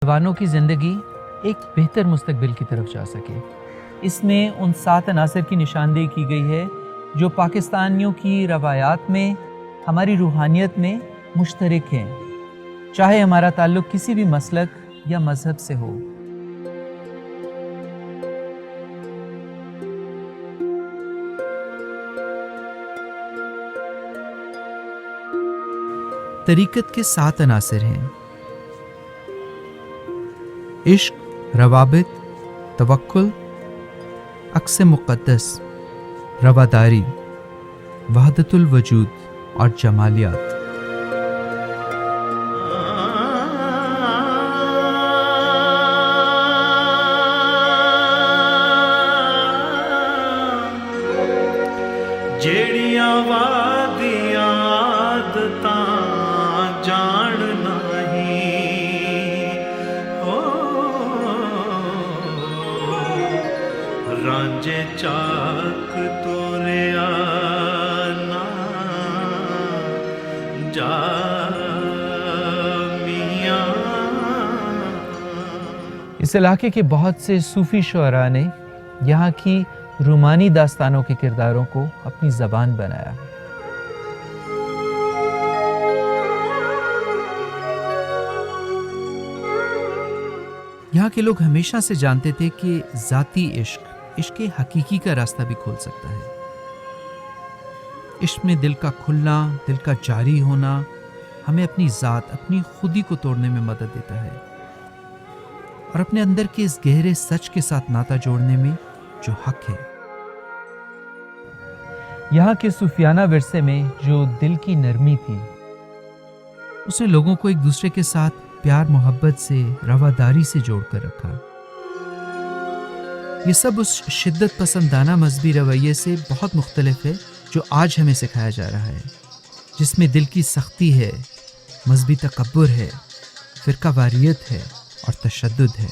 نوجوانوں کی زندگی ایک بہتر مستقبل کی طرف جا سکے۔ اس میں ان 7 عناصر کی نشاندہی کی گئی ہے جو پاکستانیوں کی روایات میں، ہماری روحانیت میں مشترک ہیں، چاہے ہمارا تعلق کسی بھی مسلک یا مذہب سے ہو۔ طریقت کے 7 عناصر ہیں: عشق، روابط، توکل، عکس مقدس، رواداری، وحدت الوجود اور جمالیات۔ جیڑیاں وادیاں عادتاں جان نہیں ہو، رانجے چاک توریا نا جا میاں۔ اس علاقے کے بہت سے صوفی شعراء نے یہاں کی رومانی داستانوں کے کرداروں کو اپنی زبان بنایا۔ یہاں کے لوگ ہمیشہ سے جانتے تھے کہ ذاتی عشق حقیقی کا راستہ بھی کھول سکتا ہے۔ عشق میں دل کا کھلنا، دل کا جاری ہونا ہمیں اپنی ذات، اپنی خودی کو توڑنے میں مدد دیتا ہے اور اپنے اندر کے اس گہرے سچ کے ساتھ ناطہ جوڑنے میں جو حق ہے۔ یہاں کے صوفیانہ ورثے میں جو دل کی نرمی تھی، اس نے لوگوں کو ایک دوسرے کے ساتھ پیار محبت سے، رواداری سے جوڑ کر رکھا۔ یہ سب اس شدت پسندانہ مذہبی رویے سے بہت مختلف ہے جو آج ہمیں سکھایا جا رہا ہے، جس میں دل کی سختی ہے، مذہبی تکبر ہے، فرقہ واریت ہے اور تشدد ہے۔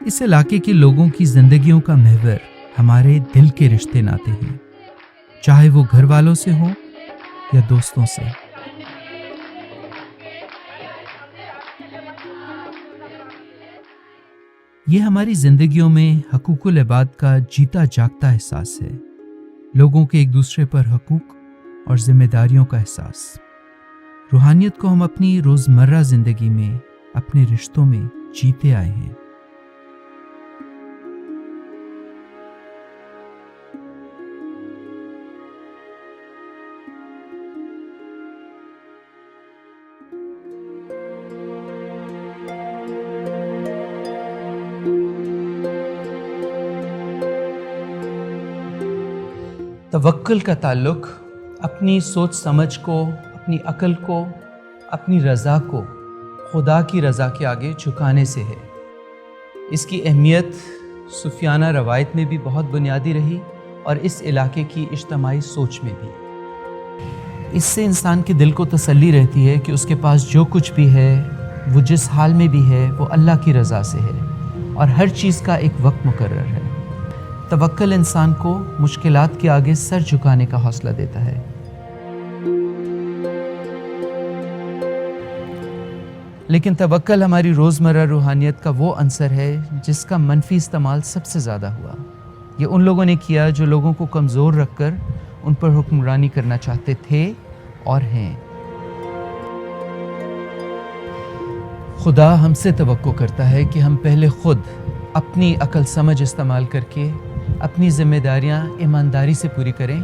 اس علاقے کے لوگوں کی زندگیوں کا محور ہمارے دل کے رشتے ناتے ہیں، چاہے وہ گھر والوں سے ہوں یا دوستوں سے۔ یہ ہماری زندگیوں میں حقوق العباد کا جیتا جاگتا احساس ہے، لوگوں کے ایک دوسرے پر حقوق اور ذمہ داریوں کا احساس۔ روحانیت کو ہم اپنی روزمرہ زندگی میں، اپنے رشتوں میں جیتے آئے ہیں۔ توکل کا تعلق اپنی سوچ سمجھ کو، اپنی عقل کو، اپنی رضا کو خدا کی رضا کے آگے جھکانے سے ہے۔ اس کی اہمیت صوفیانہ روایت میں بھی بہت بنیادی رہی اور اس علاقے کی اجتماعی سوچ میں بھی۔ اس سے انسان کے دل کو تسلی رہتی ہے کہ اس کے پاس جو کچھ بھی ہے، وہ جس حال میں بھی ہے، وہ اللہ کی رضا سے ہے اور ہر چیز کا ایک وقت مقرر ہے۔ توکل انسان کو مشکلات کے آگے سر جھکانے کا حوصلہ دیتا ہے۔ لیکن توکل ہماری روزمرہ روحانیت کا وہ عنصر ہے جس کا منفی استعمال سب سے زیادہ ہوا۔ یہ ان لوگوں نے کیا جو لوگوں کو کمزور رکھ کر ان پر حکمرانی کرنا چاہتے تھے اور ہیں۔ خدا ہم سے توقع کرتا ہے کہ ہم پہلے خود اپنی عقل سمجھ استعمال کر کے اپنی ذمہ داریاں ایمانداری سے پوری کریں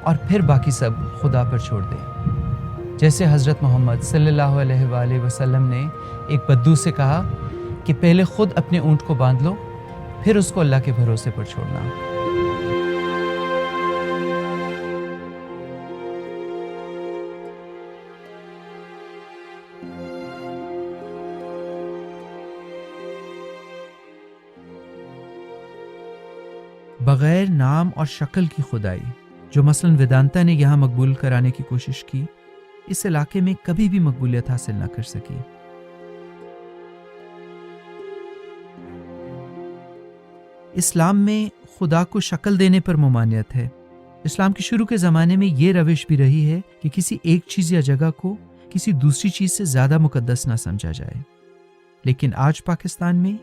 اور پھر باقی سب خدا پر چھوڑ دیں۔ جیسے حضرت محمد صلی اللہ علیہ وآلہ وسلم نے ایک بدو سے کہا کہ پہلے خود اپنے اونٹ کو باندھ لو، پھر اس کو اللہ کے بھروسے پر چھوڑنا۔ بغیر نام اور شکل کی خدائی، جو مثلاً ویدانتا نے یہاں مقبول کرانے کی کوشش کی، اس علاقے میں کبھی بھی مقبولیت حاصل نہ کر سکی۔ اسلام میں خدا کو شکل دینے پر ممانعت ہے۔ اسلام کے شروع کے زمانے میں یہ روش بھی رہی ہے کہ کسی ایک چیز یا جگہ کو کسی دوسری چیز سے زیادہ مقدس نہ سمجھا جائے، لیکن آج پاکستان میں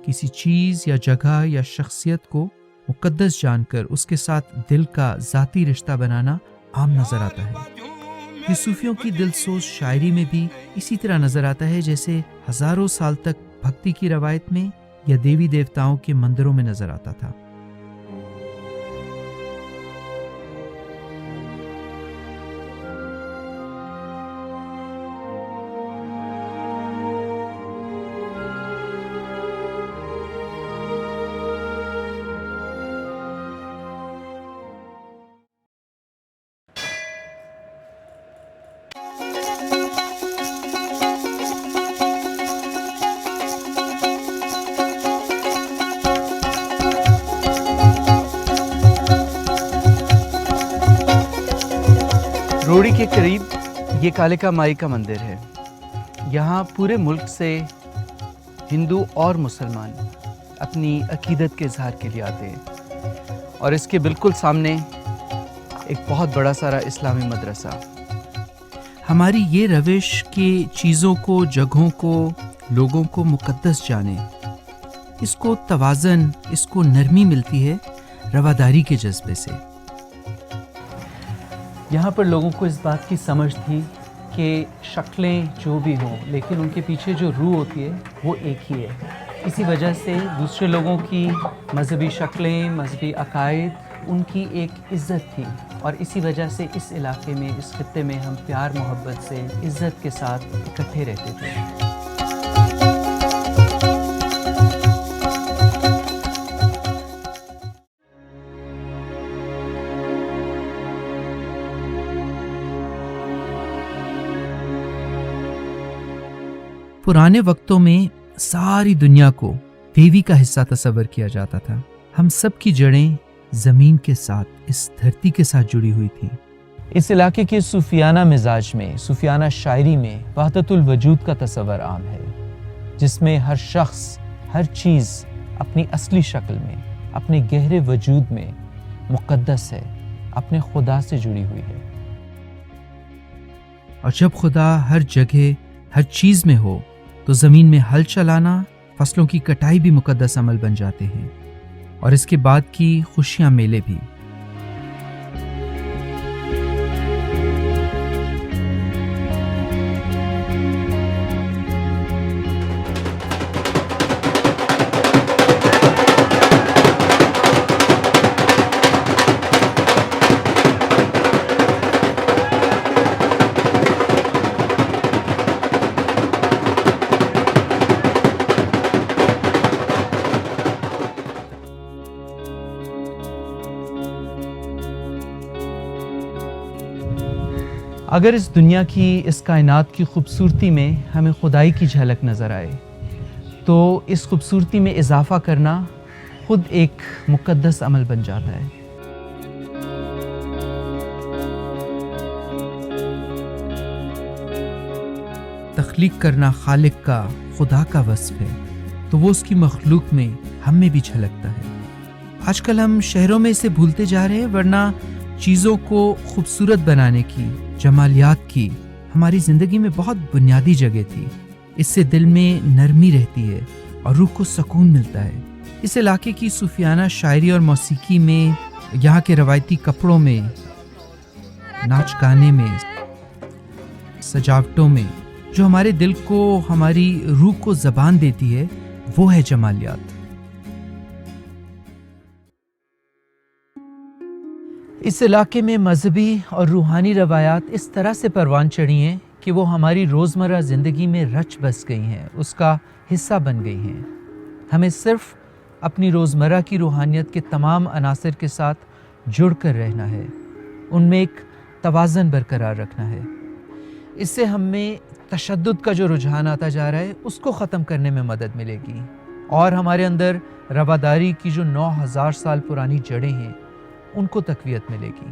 کسی چیز یا جگہ یا شخصیت کو مقدس جان کر اس کے ساتھ دل کا ذاتی رشتہ بنانا عام نظر آتا ہے۔ یہ صوفیوں کی دل سوز شاعری میں بھی اسی طرح نظر آتا ہے جیسے ہزاروں سال تک بھکتی کی روایت میں یا دیوی دیوتاؤں کے مندروں میں نظر آتا تھا۔ روڑی کے قریب یہ کالکا مائی کا مندر ہے۔ یہاں پورے ملک سے ہندو اور مسلمان اپنی عقیدت کے اظہار کے لیے آتے ہیں، اور اس کے بالکل سامنے ایک بہت بڑا سارا اسلامی مدرسہ۔ ہماری یہ روش کہ چیزوں کو، جگہوں کو، لوگوں کو مقدس جانیں، اس کو توازن، اس کو نرمی ملتی ہے رواداری کے جذبے سے۔ یہاں پر لوگوں کو اس بات کی سمجھ تھی کہ شکلیں جو بھی ہوں لیکن ان کے پیچھے جو روح ہوتی ہے وہ ایک ہی ہے۔ اسی وجہ سے دوسرے لوگوں کی مذہبی شکلیں، مذہبی عقائد، ان کی ایک عزت تھی، اور اسی وجہ سے اس علاقے میں، اس خطے میں ہم پیار محبت سے، عزت کے ساتھ اکٹھے رہتے تھے۔ پرانے وقتوں میں ساری دنیا کو دیوی کا حصہ تصور کیا جاتا تھا۔ ہم سب کی جڑیں زمین کے ساتھ، اس دھرتی کے ساتھ جڑی ہوئی تھی۔ اس علاقے کے صوفیانہ مزاج میں، صوفیانہ شاعری میں وحدت الوجود کا تصور عام ہے، جس میں ہر شخص، ہر چیز اپنی اصلی شکل میں، اپنے گہرے وجود میں مقدس ہے، اپنے خدا سے جڑی ہوئی ہے۔ اور جب خدا ہر جگہ، ہر چیز میں ہو تو زمین میں ہل چلانا، فصلوں کی کٹائی بھی مقدس عمل بن جاتے ہیں، اور اس کے بعد کی خوشیاں، میلے بھی۔ اگر اس دنیا کی، اس کائنات کی خوبصورتی میں ہمیں خدائی کی جھلک نظر آئے تو اس خوبصورتی میں اضافہ کرنا خود ایک مقدس عمل بن جاتا ہے۔ تخلیق کرنا خالق کا، خدا کا وصف ہے، تو وہ اس کی مخلوق میں، ہم میں بھی جھلکتا ہے۔ آج کل ہم شہروں میں اسے بھولتے جا رہے ہیں، ورنہ چیزوں کو خوبصورت بنانے کی، جمالیات کی ہماری زندگی میں بہت بنیادی جگہ تھی۔ اس سے دل میں نرمی رہتی ہے اور روح کو سکون ملتا ہے۔ اس علاقے کی صوفیانہ شاعری اور موسیقی میں، یہاں کے روایتی کپڑوں میں، ناچ گانے میں، سجاوٹوں میں، جو ہمارے دل کو، ہماری روح کو زبان دیتی ہے، وہ ہے جمالیات۔ اس علاقے میں مذہبی اور روحانی روایات اس طرح سے پروان چڑھی ہیں کہ وہ ہماری روزمرہ زندگی میں رچ بس گئی ہیں، اس کا حصہ بن گئی ہیں۔ ہمیں صرف اپنی روزمرہ کی روحانیت کے تمام عناصر کے ساتھ جڑ کر رہنا ہے، ان میں ایک توازن برقرار رکھنا ہے۔ اس سے ہم میں تشدد کا جو رجحان آتا جا رہا ہے، اس کو ختم کرنے میں مدد ملے گی، اور ہمارے اندر رواداری کی جو 9000 سال پرانی جڑیں ہیں، ان کو تقویت ملے گی۔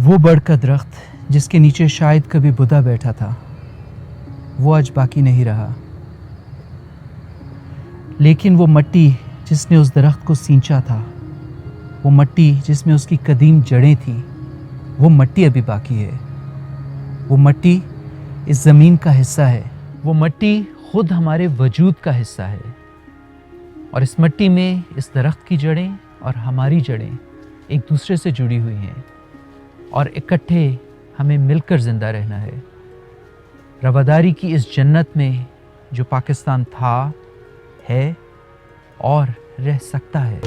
وہ بڑھ کا درخت جس کے نیچے شاید کبھی بدھا بیٹھا تھا، وہ آج باقی نہیں رہا، لیکن وہ مٹی جس نے اس درخت کو سینچا تھا، وہ مٹی جس میں اس کی قدیم جڑیں تھیں، وہ مٹی ابھی باقی ہے۔ وہ مٹی اس زمین کا حصہ ہے، وہ مٹی خود ہمارے وجود کا حصہ ہے، اور اس مٹی میں اس درخت کی جڑیں اور ہماری جڑیں ایک دوسرے سے جڑی ہوئی ہیں، اور اکٹھے ہمیں مل کر زندہ رہنا ہے۔ رواداری کی اس جنت میں جو پاکستان تھا، ہے اور رہ سکتا ہے۔